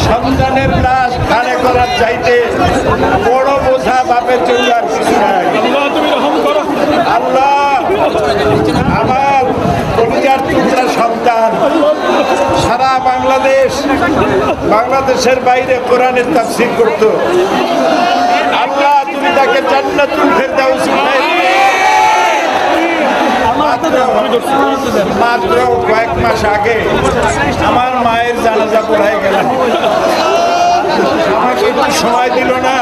সন্তানের লাশ ধারে করার চাইতে বড় বোঝা বাপের জন্য আর কিছু নাই। আল্লাহ আমার কলিজার টুকরা সন্তান সারা বাংলাদেশের বাইরে কোরআনের তাফসীর করত। আল্লাহ তুমি তাকে জান্নাতুল ফেরদাউস মাত্র কয়েক মাস আগে আমার মায়ের জানাজা পড়ায় গেলেন, আমাকে একটু সময় দিল না।